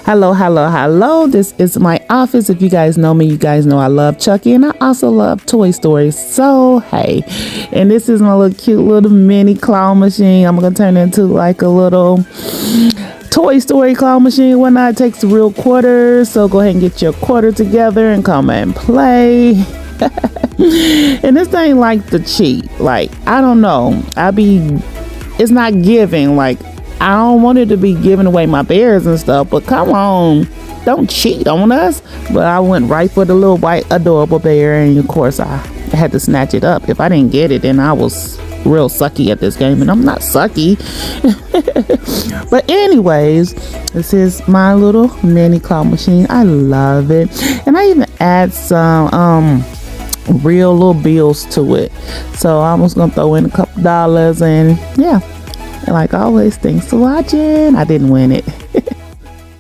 Hello. This is my office. If you guys know me, you guys know I love Chucky, and I also love Toy Story. So, hey, and this is my little cute little mini claw machine. I'm going to turn it into like a little Toy Story claw machine. Whatnot. It takes real quarters. So go ahead and get your quarter together and come and play. And this thing like to cheat. Like, I don't know. It's not giving. Like, I don't want it to be giving away my bears and stuff, but come on, don't cheat on us. But I went right for the little white adorable bear, and of course I had to snatch it up. If I didn't get it, then I was real sucky at this game, and I'm not sucky. But anyways, this is my little mini claw machine. I love it, and I even add some real little bills to it. So I was gonna throw in a couple dollars, and yeah. And like always, thanks for watching. I didn't win it.